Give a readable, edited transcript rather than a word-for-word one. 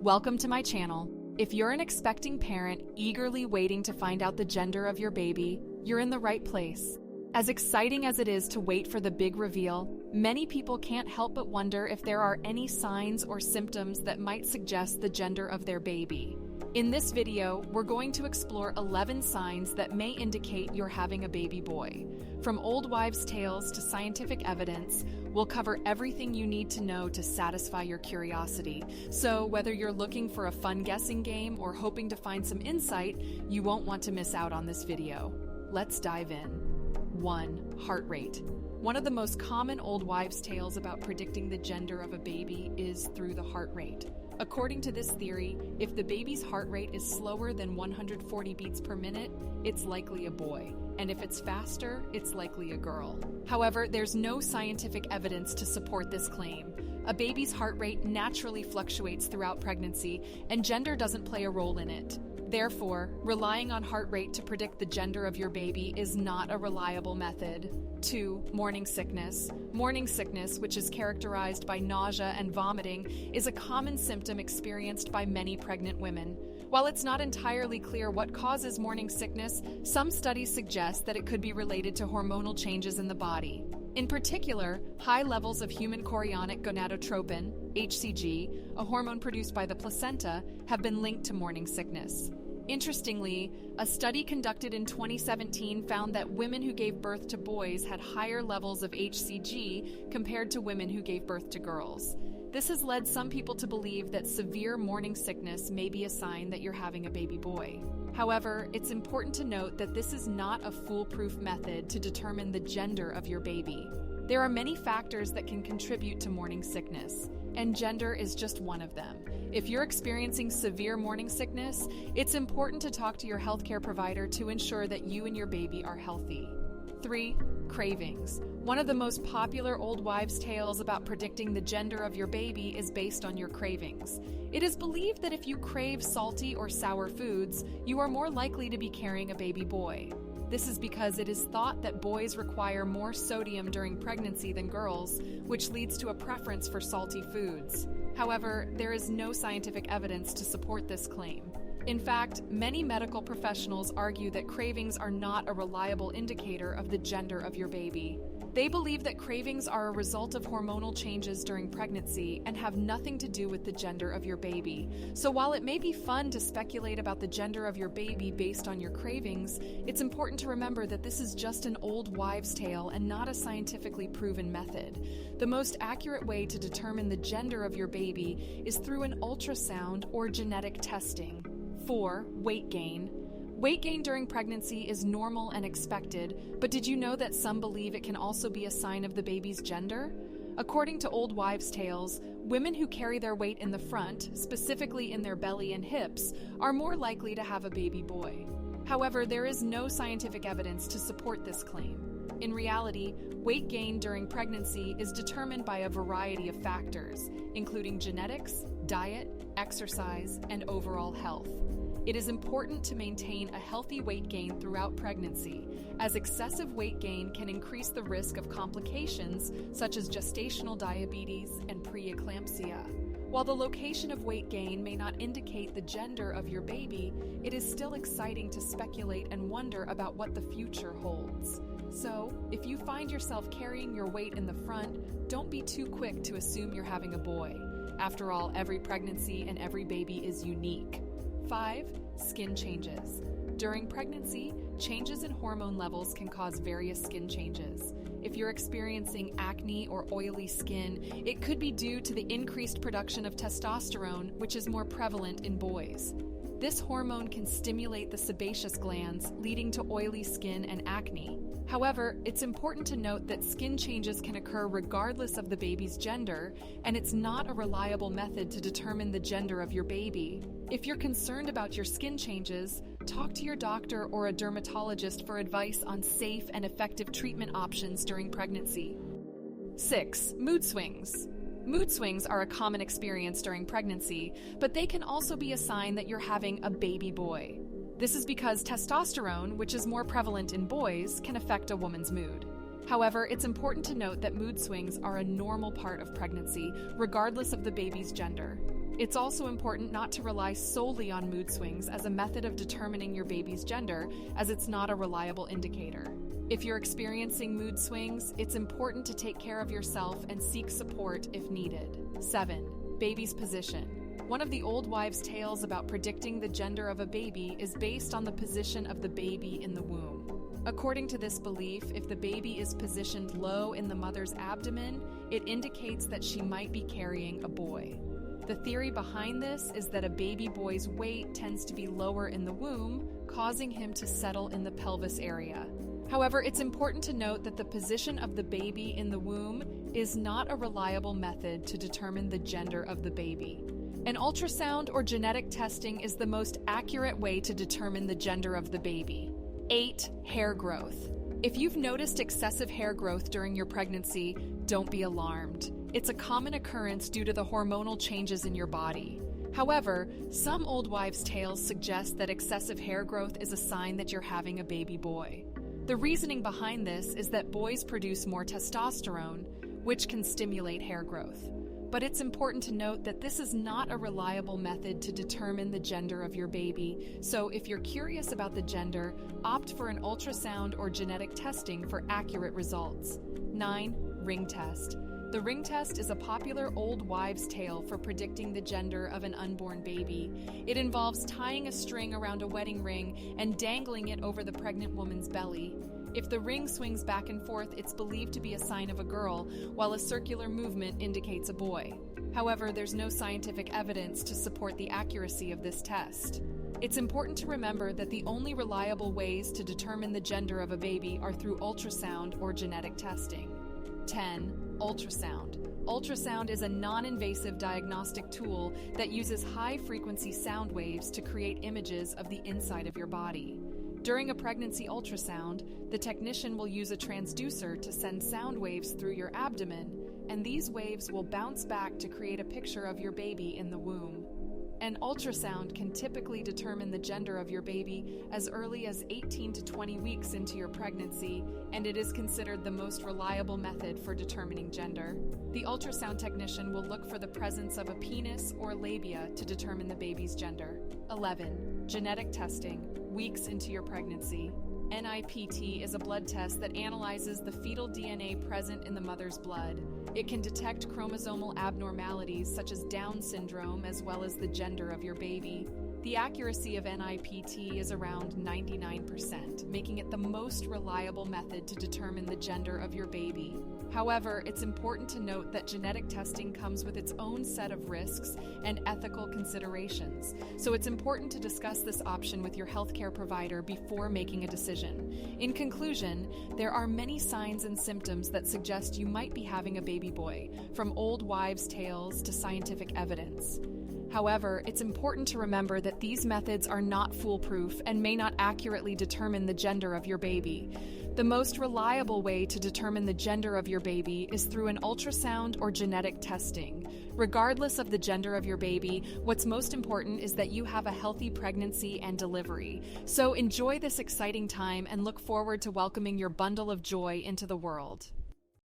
Welcome to my channel. If you're an expecting parent eagerly waiting to find out the gender of your baby, you're in the right place. As exciting as it is to wait for the big reveal, many people can't help but wonder if there are any signs or symptoms that might suggest the gender of their baby. In this video, we're going to explore 11 signs that may indicate you're having a baby boy. From old wives' tales to scientific evidence, we'll cover everything you need to know to satisfy your curiosity. So whether you're looking for a fun guessing game or hoping to find some insight, you won't want to miss out on this video. Let's dive in. 1. Heart rate. One of the most common old wives' tales about predicting the gender of a baby is through the heart rate. According to this theory, if the baby's heart rate is slower than 140 beats per minute, it's likely a boy. And if it's faster, it's likely a girl. However, there's no scientific evidence to support this claim. A baby's heart rate naturally fluctuates throughout pregnancy, and gender doesn't play a role in it. Therefore, relying on heart rate to predict the gender of your baby is not a reliable method. 2. Morning sickness. Morning sickness, which is characterized by nausea and vomiting, is a common symptom experienced by many pregnant women. While it's not entirely clear what causes morning sickness, some studies suggest that it could be related to hormonal changes in the body. In particular, high levels of human chorionic gonadotropin, HCG, a hormone produced by the placenta, have been linked to morning sickness. Interestingly, a study conducted in 2017 found that women who gave birth to boys had higher levels of HCG compared to women who gave birth to girls. This has led some people to believe that severe morning sickness may be a sign that you're having a baby boy. However, it's important to note that this is not a foolproof method to determine the gender of your baby. There are many factors that can contribute to morning sickness, and gender is just one of them. If you're experiencing severe morning sickness, it's important to talk to your healthcare provider to ensure that you and your baby are healthy. 3. Cravings. One of the most popular old wives' tales about predicting the gender of your baby is based on your cravings. It is believed that if you crave salty or sour foods, you are more likely to be carrying a baby boy. This is because it is thought that boys require more sodium during pregnancy than girls, which leads to a preference for salty foods. However, there is no scientific evidence to support this claim. In fact, many medical professionals argue that cravings are not a reliable indicator of the gender of your baby. They believe that cravings are a result of hormonal changes during pregnancy and have nothing to do with the gender of your baby. So while it may be fun to speculate about the gender of your baby based on your cravings, it's important to remember that this is just an old wives' tale and not a scientifically proven method. The most accurate way to determine the gender of your baby is through an ultrasound or genetic testing. 4. Weight gain. Weight gain during pregnancy is normal and expected, but did you know that some believe it can also be a sign of the baby's gender? According to old wives' tales, women who carry their weight in the front, specifically in their belly and hips, are more likely to have a baby boy. However, there is no scientific evidence to support this claim. In reality, weight gain during pregnancy is determined by a variety of factors, including genetics, diet, exercise, and overall health. It is important to maintain a healthy weight gain throughout pregnancy, as excessive weight gain can increase the risk of complications such as gestational diabetes and preeclampsia. While the location of weight gain may not indicate the gender of your baby, it is still exciting to speculate and wonder about what the future holds. So, if you find yourself carrying your weight in the front, don't be too quick to assume you're having a boy. After all, every pregnancy and every baby is unique. 5. Skin changes. During pregnancy, changes in hormone levels can cause various skin changes. If you're experiencing acne or oily skin, it could be due to the increased production of testosterone, which is more prevalent in boys. This hormone can stimulate the sebaceous glands, leading to oily skin and acne. However, it's important to note that skin changes can occur regardless of the baby's gender, and it's not a reliable method to determine the gender of your baby. If you're concerned about your skin changes, talk to your doctor or a dermatologist for advice on safe and effective treatment options during pregnancy. 6. Mood swings. Mood swings are a common experience during pregnancy, but they can also be a sign that you're having a baby boy. This is because testosterone, which is more prevalent in boys, can affect a woman's mood. However, it's important to note that mood swings are a normal part of pregnancy, regardless of the baby's gender. It's also important not to rely solely on mood swings as a method of determining your baby's gender, as it's not a reliable indicator. If you're experiencing mood swings, it's important to take care of yourself and seek support if needed. 7. Baby's position. One of the old wives' tales about predicting the gender of a baby is based on the position of the baby in the womb. According to this belief, if the baby is positioned low in the mother's abdomen, it indicates that she might be carrying a boy. The theory behind this is that a baby boy's weight tends to be lower in the womb, causing him to settle in the pelvis area. However, it's important to note that the position of the baby in the womb is not a reliable method to determine the gender of the baby. An ultrasound or genetic testing is the most accurate way to determine the gender of the baby. 8. Hair growth. If you've noticed excessive hair growth during your pregnancy, don't be alarmed. It's a common occurrence due to the hormonal changes in your body. However, some old wives' tales suggest that excessive hair growth is a sign that you're having a baby boy. The reasoning behind this is that boys produce more testosterone, which can stimulate hair growth. But it's important to note that this is not a reliable method to determine the gender of your baby, so if you're curious about the gender, opt for an ultrasound or genetic testing for accurate results. 9. Ring test. The ring test is a popular old wives' tale for predicting the gender of an unborn baby. It involves tying a string around a wedding ring and dangling it over the pregnant woman's belly. If the ring swings back and forth, it's believed to be a sign of a girl, while a circular movement indicates a boy. However, there's no scientific evidence to support the accuracy of this test. It's important to remember that the only reliable ways to determine the gender of a baby are through ultrasound or genetic testing. 10. Ultrasound. Ultrasound is a non-invasive diagnostic tool that uses high-frequency sound waves to create images of the inside of your body. During a pregnancy ultrasound, the technician will use a transducer to send sound waves through your abdomen, and these waves will bounce back to create a picture of your baby in the womb. An ultrasound can typically determine the gender of your baby as early as 18 to 20 weeks into your pregnancy, and it is considered the most reliable method for determining gender. The ultrasound technician will look for the presence of a penis or labia to determine the baby's gender. 11. Genetic testing, weeks into your pregnancy. NIPT is a blood test that analyzes the fetal DNA present in the mother's blood. It can detect chromosomal abnormalities such as Down syndrome as well as the gender of your baby. The accuracy of NIPT is around 99%, making it the most reliable method to determine the gender of your baby. However, it's important to note that genetic testing comes with its own set of risks and ethical considerations, so it's important to discuss this option with your healthcare provider before making a decision. In conclusion, there are many signs and symptoms that suggest you might be having a baby boy, from old wives' tales to scientific evidence. However, it's important to remember that these methods are not foolproof and may not accurately determine the gender of your baby. The most reliable way to determine the gender of your baby is through an ultrasound or genetic testing. Regardless of the gender of your baby, what's most important is that you have a healthy pregnancy and delivery. So enjoy this exciting time and look forward to welcoming your bundle of joy into the world.